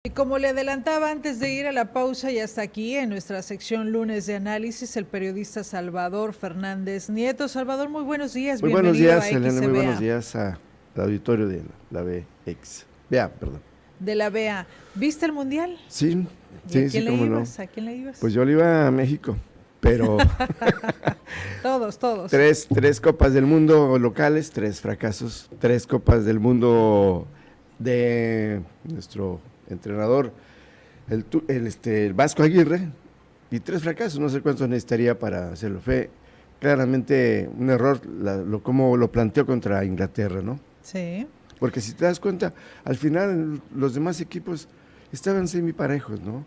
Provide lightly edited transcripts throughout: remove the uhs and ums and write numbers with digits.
Y como le adelantaba antes de ir a la pausa y hasta aquí en nuestra sección lunes de análisis, el periodista Salvador Fernández Nieto. Salvador, muy buenos días, Muy buenos bienvenido a días, Elena, muy buenos XCBA días al auditorio de la VX. Vea, perdón. de la BEA. ¿Viste el Mundial? Sí, ¿Y a sí, quién le cómo no. ibas? ¿A quién le ibas? Pues yo le iba a México, pero Todos. tres copas del mundo locales, tres fracasos, tres copas del mundo de nuestro entrenador, el Vasco Aguirre, y tres fracasos, no sé cuántos necesitaría para hacerlo. Fue claramente un error como lo planteó contra Inglaterra, ¿no? Sí. Porque si te das cuenta, al final los demás equipos estaban semiparejos, ¿no?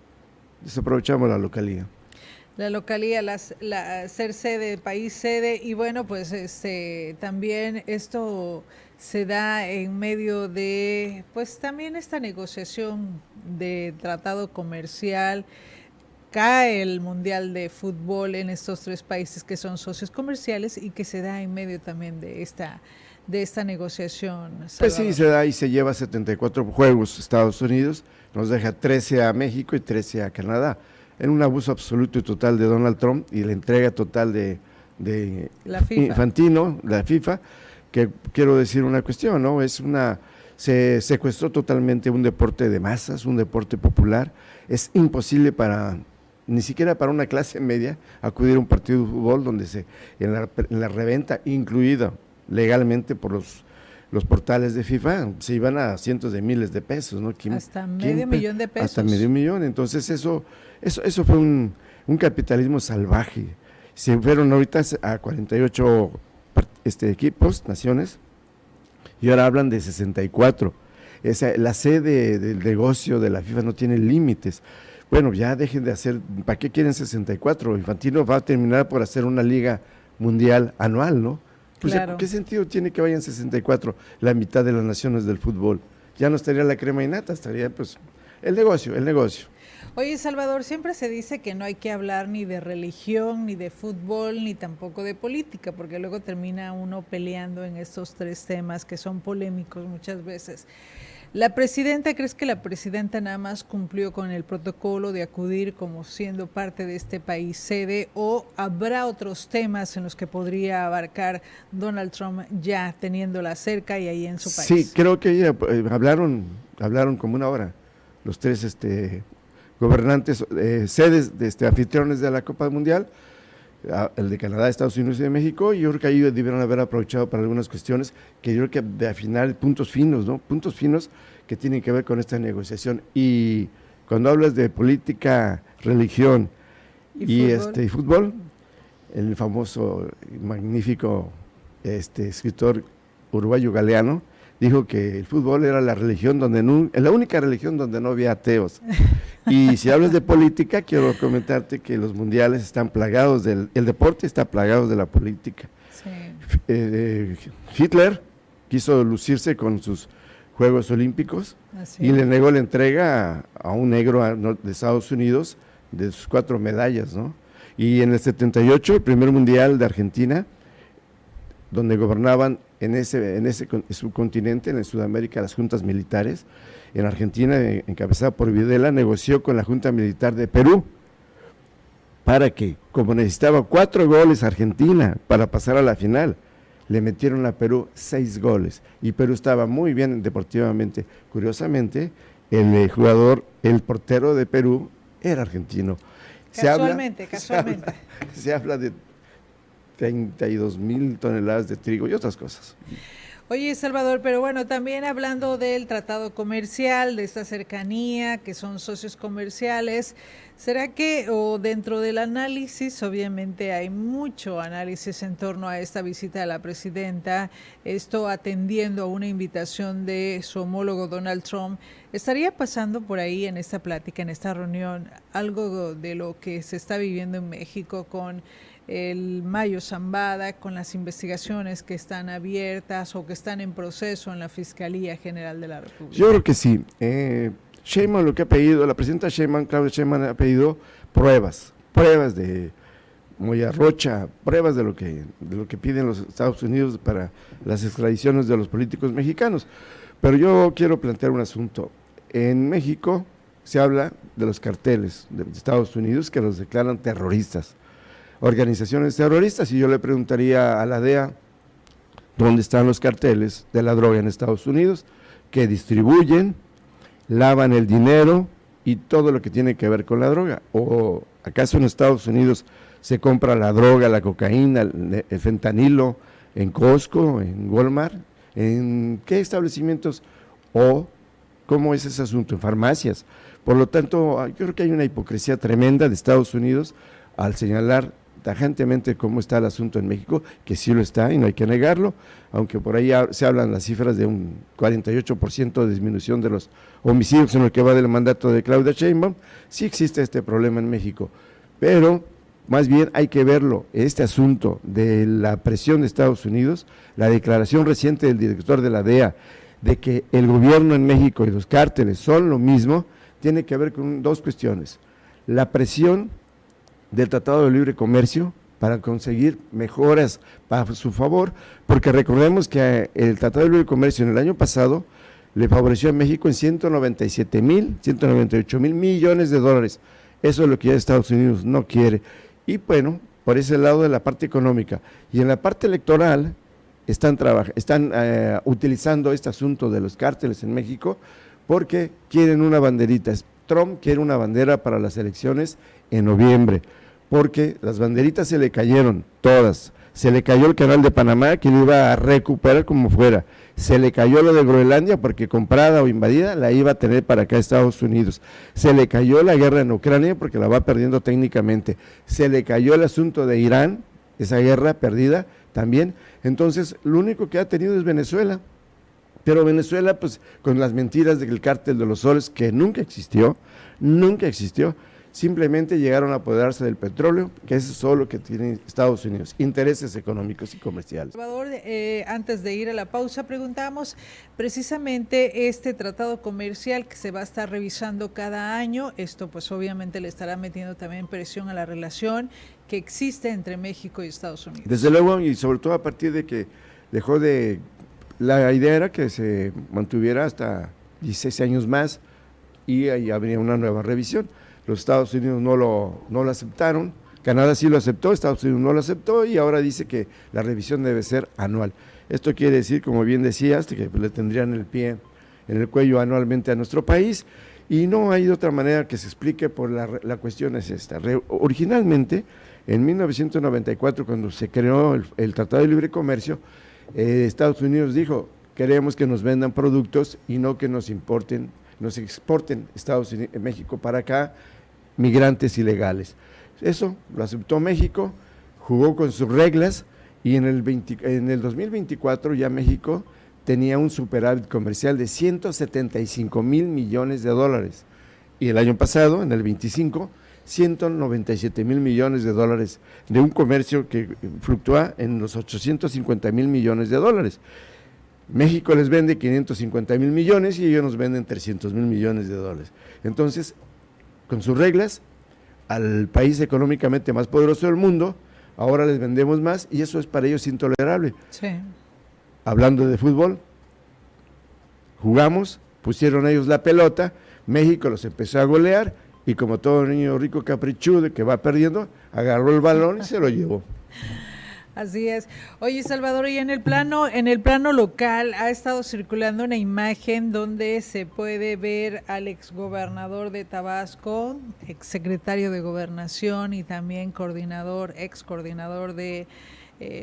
Desaprovechamos la localía. La localía, ser sede, país sede, y bueno, pues también esto se da en medio de, pues también esta negociación de tratado comercial. Cae el Mundial de Fútbol en estos tres países que son socios comerciales y que se da en medio también de esta negociación, Pues sí, Salvador. se da y se lleva 74 juegos Estados Unidos, nos deja 13 a México y 13 a Canadá, en un abuso absoluto y total de Donald Trump y la entrega total de La FIFA. Infantino, la FIFA, que quiero decir una cuestión, ¿no? Se secuestró totalmente un deporte de masas, un deporte popular, es imposible ni siquiera para una clase media, acudir a un partido de fútbol donde en la reventa, incluida legalmente por los portales de FIFA, se iban a cientos de miles de pesos, ¿no? Hasta medio millón de pesos. Hasta medio millón, entonces eso fue un capitalismo salvaje. Se fueron ahorita a 48 equipos, naciones, y ahora hablan de 64. La sede del negocio de la FIFA no tiene límites. Bueno, ya dejen de hacer, ¿para qué quieren 64? Infantino va a terminar por hacer una liga mundial anual, ¿no? Pues claro. ¿qué sentido tiene que vayan 64 la mitad de las naciones del fútbol? Ya no estaría la crema y nata, estaría pues el negocio. Oye, Salvador, siempre se dice que no hay que hablar ni de religión, ni de fútbol, ni tampoco de política, porque luego termina uno peleando en estos tres temas que son polémicos muchas veces. ¿Crees que la presidenta nada más cumplió con el protocolo de acudir como siendo parte de este país sede, o habrá otros temas en los que podría abarcar Donald Trump ya teniéndola cerca y ahí en su país? Sí, creo que hablaron como una hora los tres gobernantes, sedes de anfitriones de la Copa Mundial, el de Canadá, Estados Unidos y de México, y yo creo que ahí debieron haber aprovechado para algunas cuestiones que yo creo que de afinar puntos finos, ¿no? Puntos finos que tienen que ver con esta negociación. Y cuando hablas de política, religión y fútbol, el famoso, magnífico escritor uruguayo Galeano dijo que el fútbol era la única religión donde no había ateos. Y si hablas de política, quiero comentarte que los mundiales están plagados el deporte está plagado de la política. Sí. Hitler quiso lucirse con sus Juegos Olímpicos y le negó la entrega a un negro de Estados Unidos de sus 4 medallas, ¿no? Y en el 78, el primer mundial de Argentina, donde gobernaban en ese subcontinente, en Sudamérica, las juntas militares. En Argentina, encabezada por Videla, negoció con la Junta Militar de Perú para que, como necesitaba 4 goles Argentina para pasar a la final, le metieron a Perú 6 goles. Y Perú estaba muy bien deportivamente. Curiosamente, el portero de Perú era argentino. Casualmente. Se habla de 32,000 toneladas de trigo y otras cosas. Oye, Salvador, pero bueno, también hablando del tratado comercial, de esta cercanía, que son socios comerciales, ¿será que, o dentro del análisis, obviamente hay mucho análisis en torno a esta visita de la presidenta, esto atendiendo a una invitación de su homólogo Donald Trump, estaría pasando por ahí en esta plática, en esta reunión, algo de lo que se está viviendo en México con el Mayo Zambada, con las investigaciones que están abiertas o que están en proceso en la Fiscalía General de la República? Yo creo que sí. Sheinbaum lo que ha pedido, la presidenta Claudia Sheinbaum ha pedido pruebas de Moya Rocha, pruebas de lo que piden los Estados Unidos para las extradiciones de los políticos mexicanos. Pero yo quiero plantear un asunto. En México se habla de los carteles de Estados Unidos que los declaran terroristas, organizaciones terroristas, y yo le preguntaría a la DEA, ¿dónde están los carteles de la droga en Estados Unidos que distribuyen, lavan el dinero y todo lo que tiene que ver con la droga? ¿O acaso en Estados Unidos se compra la droga, la cocaína, el fentanilo en Costco, en Walmart? ¿En qué establecimientos? ¿O cómo es ese asunto? En farmacias. Por lo tanto, yo creo que hay una hipocresía tremenda de Estados Unidos al señalar tajantemente cómo está el asunto en México, que sí lo está y no hay que negarlo, aunque por ahí se hablan las cifras de un 48% de disminución de los homicidios en lo que va del mandato de Claudia Sheinbaum. Sí existe este problema en México, pero más bien hay que verlo, este asunto de la presión de Estados Unidos, la declaración reciente del director de la DEA de que el gobierno en México y los cárteles son lo mismo, tiene que ver con dos cuestiones: la presión del Tratado de Libre Comercio para conseguir mejoras para su favor, porque recordemos que el Tratado de Libre Comercio en el año pasado le favoreció a México en 198 mil millones de dólares. Eso es lo que ya Estados Unidos no quiere. Y bueno, por ese lado de la parte económica. Y en la parte electoral están utilizando este asunto de los cárteles en México porque quieren una banderita. Trump quiere una bandera para las elecciones en noviembre, porque las banderitas se le cayeron todas. Se le cayó el canal de Panamá, que lo iba a recuperar como fuera. Se le cayó lo de Groenlandia, porque comprada o invadida la iba a tener para acá Estados Unidos. Se le cayó la guerra en Ucrania, porque la va perdiendo técnicamente. Se le cayó el asunto de Irán, esa guerra perdida también. Entonces, lo único que ha tenido es Venezuela. Pero Venezuela, pues, con las mentiras del cártel de los soles, que nunca existió, simplemente llegaron a apoderarse del petróleo, que eso es solo lo que tiene Estados Unidos, intereses económicos y comerciales. Salvador, antes de ir a la pausa, preguntamos precisamente este tratado comercial que se va a estar revisando cada año. Esto pues obviamente le estará metiendo también presión a la relación que existe entre México y Estados Unidos. Desde luego, y sobre todo a partir de que dejó de... La idea era que se mantuviera hasta 16 años más y ahí habría una nueva revisión. Los Estados Unidos no lo aceptaron, Canadá sí lo aceptó, Estados Unidos no lo aceptó y ahora dice que la revisión debe ser anual. Esto quiere decir, como bien decías, que le tendrían el pie en el cuello anualmente a nuestro país, y no hay otra manera que se explique. Por la cuestión es esta. Originalmente, en 1994, cuando se creó el Tratado de Libre Comercio, Estados Unidos dijo: queremos que nos vendan productos y no que nos exporten Estados Unidos, México para acá migrantes ilegales. Eso lo aceptó México, jugó con sus reglas, y en el 2024 ya México tenía un superávit comercial de 175 mil millones de dólares, y el año pasado, en el 25, 197 mil millones de dólares, de un comercio que fluctúa en los 850 mil millones de dólares. México les vende 550 mil millones y ellos nos venden 300 mil millones de dólares. Entonces, con sus reglas, al país económicamente más poderoso del mundo, ahora les vendemos más, y eso es para ellos intolerable. Sí. Hablando de fútbol, jugamos, pusieron ellos la pelota, México los empezó a golear, y como todo niño rico caprichudo que va perdiendo, agarró el balón y se lo llevó. Así es. Oye, Salvador, y en el plano local ha estado circulando una imagen donde se puede ver al exgobernador de Tabasco, exsecretario de Gobernación y también ex coordinador de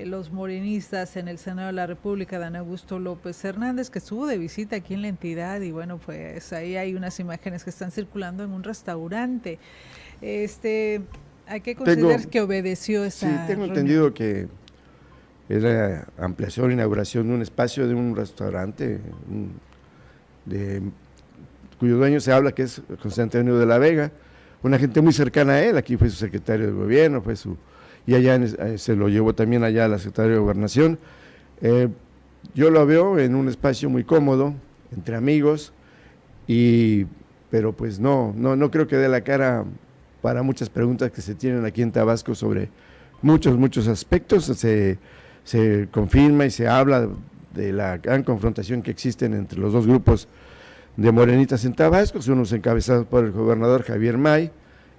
los morenistas en el Senado de la República, Dan Augusto López Hernández, que estuvo de visita aquí en la entidad, y bueno, pues ahí hay unas imágenes que están circulando en un restaurante. Hay que considerar que obedeció esa Sí, tengo entendido que es la ampliación, inauguración de un espacio de un restaurante cuyo dueño se habla que es José Antonio de la Vega, una gente muy cercana a él. Aquí fue su secretario de gobierno, y allá se lo llevó también allá a la secretaria de Gobernación. Yo lo veo en un espacio muy cómodo, entre amigos, pero pues no creo que dé la cara para muchas preguntas que se tienen aquí en Tabasco sobre muchos aspectos. Se confirma y se habla de la gran confrontación que existen entre los dos grupos de morenitas en Tabasco, unos encabezados por el gobernador Javier May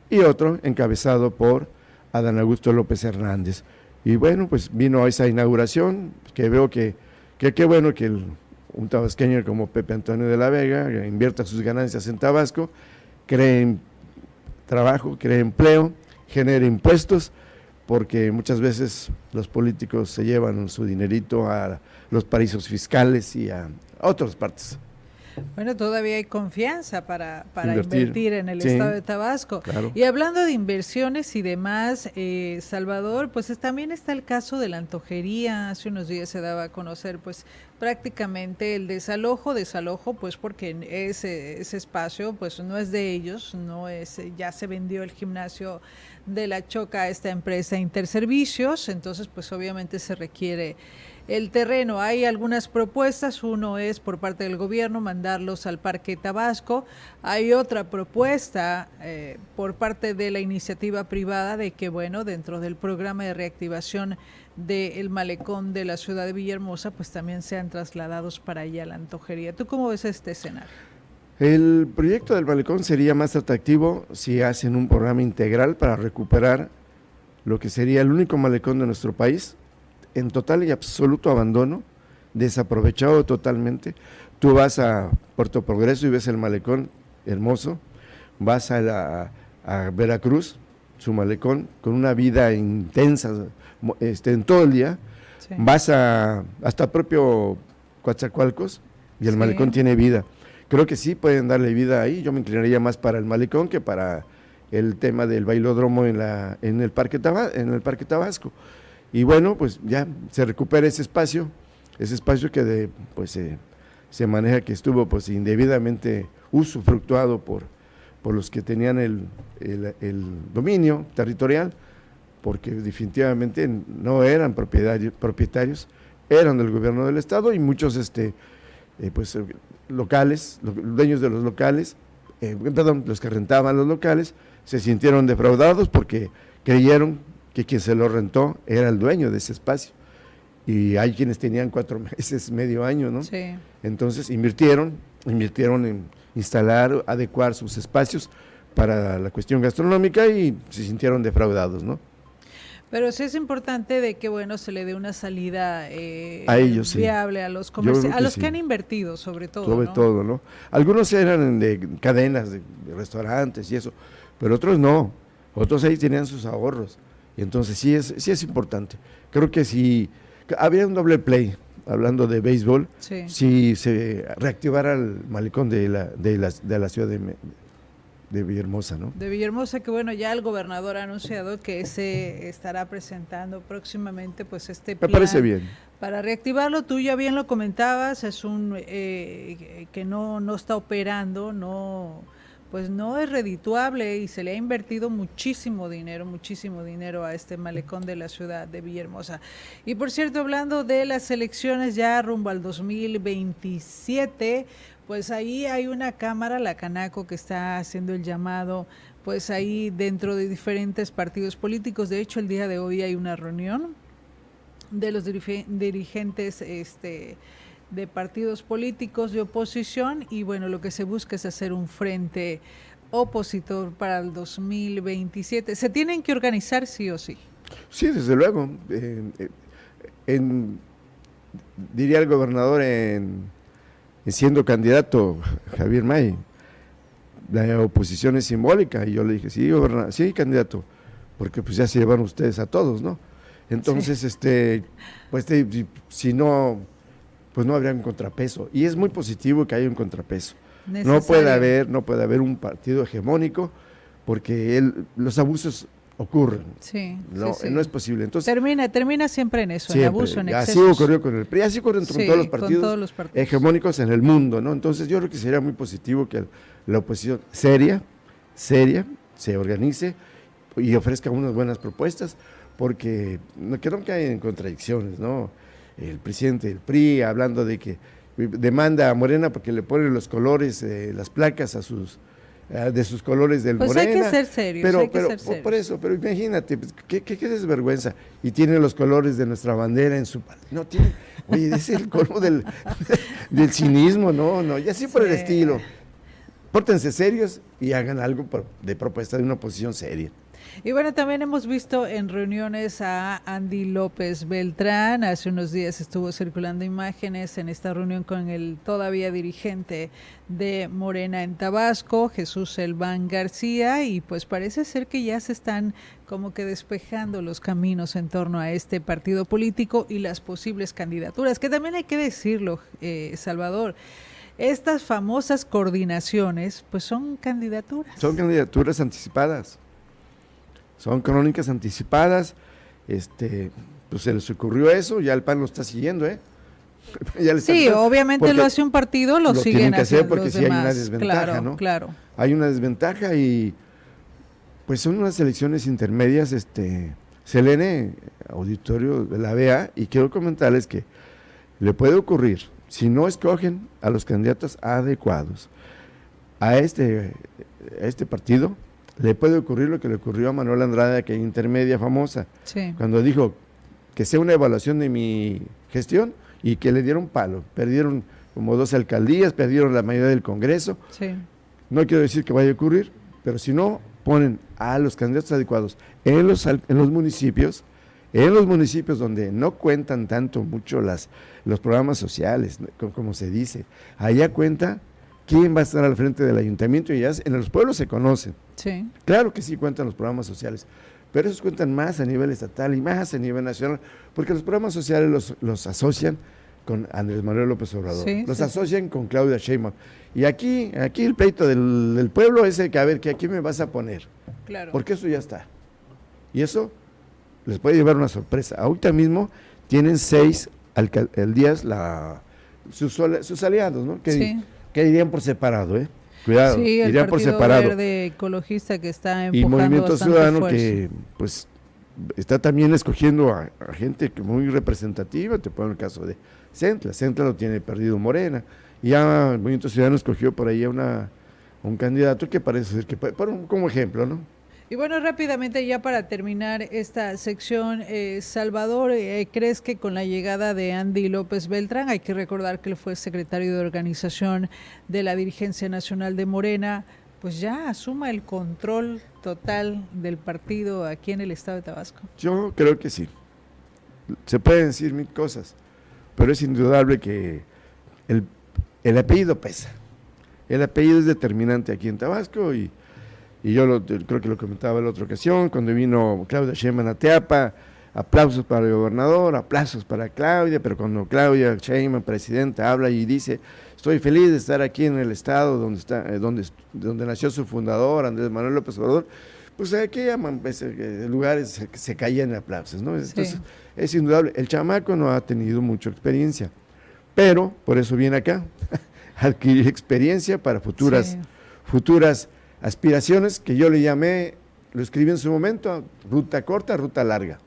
y otro encabezado por Adán Augusto López Hernández. Y bueno, pues vino a esa inauguración, que veo que qué bueno que un tabasqueño como Pepe Antonio de la Vega invierta sus ganancias en Tabasco, cree trabajo, cree empleo, genere impuestos, porque muchas veces los políticos se llevan su dinerito a los paraísos fiscales y a otras partes. Bueno, todavía hay confianza para invertir en el estado de Tabasco. Claro. Y hablando de inversiones y demás, Salvador, pues también está el caso de la antojería. Hace unos días se daba a conocer pues prácticamente el desalojo, pues porque ese espacio pues no es de ellos, no es, ya se vendió el gimnasio de La Choca a esta empresa Interservicios, entonces pues obviamente se requiere el terreno. Hay algunas propuestas, uno es por parte del gobierno mandarlos al Parque Tabasco, hay otra propuesta por parte de la iniciativa privada de que, bueno, dentro del programa de reactivación del malecón de la ciudad de Villahermosa, pues también sean trasladados para allá a la antojería. ¿Tú cómo ves este escenario? El proyecto del malecón sería más atractivo si hacen un programa integral para recuperar lo que sería el único malecón de nuestro país, en total y absoluto abandono, desaprovechado totalmente. Tú vas a Puerto Progreso y ves el malecón hermoso, vas a Veracruz, su malecón, con una vida intensa en todo el día, sí. Vas hasta propio Coatzacoalcos y el sí. Malecón tiene vida. Creo que sí pueden darle vida ahí, yo me inclinaría más para el malecón que para el tema del bailódromo en el Parque Tabasco. Y bueno, pues ya se recupera ese espacio que se maneja, que estuvo pues indebidamente usufructuado por los que tenían el dominio territorial, porque definitivamente no eran propietarios, eran del gobierno del estado, y muchos locales, los dueños de los locales, los que rentaban los locales, se sintieron defraudados porque creyeron que quien se lo rentó era el dueño de ese espacio, y hay quienes tenían 4 meses, medio año, ¿no? Sí. Entonces invirtieron en instalar, adecuar sus espacios para la cuestión gastronómica y se sintieron defraudados, ¿no? Pero sí es importante de que, bueno, se le dé una salida a ellos, viable, sí. A los comerciantes, a los que han invertido, sobre todo. Sobre todo, ¿no? Algunos eran de cadenas de restaurantes y eso, pero otros no, otros ahí tenían sus ahorros, y entonces sí es importante. Creo que si había un doble play, hablando de béisbol, sí. Si se reactivara el malecón de la ciudad de Villahermosa, ¿no? De Villahermosa, que bueno, ya el gobernador ha anunciado que se estará presentando próximamente pues este plan. Me parece bien. Para reactivarlo, tú ya bien lo comentabas, es un que no está operando, pues no es redituable, y se le ha invertido muchísimo dinero a este malecón de la ciudad de Villahermosa. Y por cierto, hablando de las elecciones ya rumbo al 2027, pues ahí hay una cámara, la Canaco, que está haciendo el llamado, pues ahí dentro de diferentes partidos políticos. De hecho, el día de hoy hay una reunión de los dirigentes de partidos políticos de oposición, y bueno, lo que se busca es hacer un frente opositor para el 2027. ¿Se tienen que organizar sí o sí? Sí, desde luego. Diría el gobernador siendo candidato Javier May, la oposición es simbólica, y yo le dije, sí, candidato, porque pues ya se llevaron ustedes a todos, ¿no? Entonces, sí. Si no, pues no habría un contrapeso, y es muy positivo que haya un contrapeso. No puede haber un partido hegemónico, porque los abusos ocurren. Sí, no es posible. Entonces termina siempre en eso, siempre, en abuso, en excesos. Así ocurrió con el PRI, así ocurre con todos los partidos hegemónicos en el mundo, ¿no? Entonces yo creo que sería muy positivo que la oposición seria, se organice y ofrezca unas buenas propuestas, porque que no caigan en contradicciones, ¿no? El presidente del PRI hablando de que demanda a Morena porque le ponen los colores, las placas a sus de sus colores del pues Morena. Hay que ser serios, pero por eso, pero imagínate, pues, qué desvergüenza. Y tiene los colores de nuestra bandera en su... No, tiene... Oye, ese es el colmo del cinismo, no, y así por el estilo. Pórtense serios y hagan algo de propuesta de una oposición seria. Y bueno, también hemos visto en reuniones a Andy López Beltrán. Hace unos días estuvo circulando imágenes en esta reunión con el todavía dirigente de Morena en Tabasco, Jesús Elván García, y pues parece ser que ya se están como que despejando los caminos en torno a este partido político y las posibles candidaturas, que también hay que decirlo, Salvador. Estas famosas coordinaciones, pues son candidaturas. Son candidaturas anticipadas. Son crónicas anticipadas, pues se les ocurrió eso, ya el PAN lo está siguiendo, Sí, obviamente lo hace un partido, lo siguen tienen que hacer haciendo porque los sí hay demás. una desventaja, claro, ¿no? Claro. Hay una desventaja y pues son unas elecciones intermedias, Selene, auditorio de la ABA, y quiero comentarles que le puede ocurrir, si no escogen a los candidatos adecuados a este partido, le puede ocurrir lo que le ocurrió a Manuel Andrade, aquella intermedia famosa, sí. Cuando dijo que sea una evaluación de mi gestión y que le dieron palo. Perdieron como 2 alcaldías, perdieron la mayoría del Congreso. Sí. No quiero decir que vaya a ocurrir, pero si no ponen a los candidatos adecuados en los municipios donde no cuentan tanto mucho los programas sociales, como se dice, allá cuenta quién va a estar al frente del ayuntamiento, y ya en los pueblos se conocen. Sí. Claro que sí cuentan los programas sociales, pero esos cuentan más a nivel estatal y más a nivel nacional, porque los programas sociales los asocian con Andrés Manuel López Obrador, los asocian con Claudia Sheinbaum. Y aquí el pleito del pueblo es el que, a ver, que aquí me vas a poner, Claro. Porque eso ya está. Y eso les puede llevar una sorpresa. Ahorita mismo tienen 6 alcaldías sus aliados, ¿no? Que irían por separado, Cuidado, sí, el irían por Partido separado. Verde Ecologista que está empujando y Movimiento Ciudadano fuerza. que pues está también escogiendo a gente que muy representativa. Te pongo el caso de Centla lo tiene perdido Morena, y ya el Movimiento Ciudadano escogió por ahí a un candidato que parece ser que como ejemplo, ¿no? Y bueno, rápidamente ya para terminar esta sección, Salvador, ¿crees que con la llegada de Andy López Beltrán, hay que recordar que él fue secretario de organización de la dirigencia nacional de Morena, pues ya asuma el control total del partido aquí en el estado de Tabasco? Yo creo que sí. Se pueden decir 1000 cosas, pero es indudable que el apellido pesa. El apellido es determinante aquí en Tabasco, y yo creo que lo comentaba en la otra ocasión, cuando vino Claudia Sheinbaum a Teapa, aplausos para el gobernador, aplausos para Claudia, pero cuando Claudia Sheinbaum, presidenta, habla y dice, estoy feliz de estar aquí en el estado donde nació su fundador, Andrés Manuel López Obrador, pues aquí llaman lugares se caían en aplausos, ¿no? Entonces, sí, es indudable, el chamaco no ha tenido mucha experiencia, pero por eso viene acá, adquirir experiencia para futuras aspiraciones, que yo le llamé, lo escribí en su momento, ruta corta, ruta larga.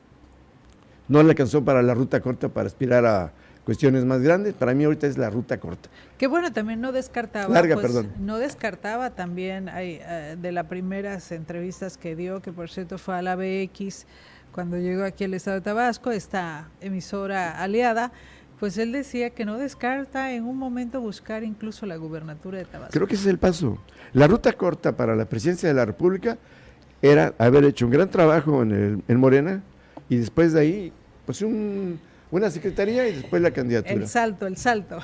No le alcanzó para la ruta corta para aspirar a cuestiones más grandes, para mí ahorita es la ruta corta. Que bueno, también no descartaba, no descartaba también de las primeras entrevistas que dio, que por cierto fue a la BX, cuando llegó aquí al estado de Tabasco, esta emisora aliada, pues él decía que no descarta en un momento buscar incluso la gubernatura de Tabasco. Creo que ese es el paso. La ruta corta para la presidencia de la República era haber hecho un gran trabajo en Morena, y después de ahí, pues una secretaría y después la candidatura. El salto.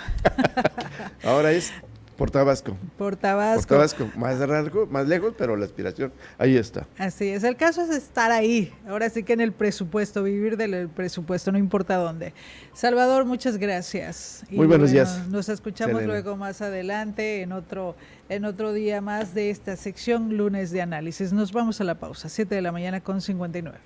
Ahora es por Tabasco. Por Tabasco, más lejos, pero la aspiración ahí está. Así es, el caso es estar ahí, ahora sí que en el presupuesto, vivir del presupuesto, no importa dónde. Salvador, muchas gracias. Muy buenos días. Nos escuchamos Selena. luego más adelante en otro día más de esta sección Lunes de Análisis. Nos vamos a la pausa, 7 de la mañana con 59.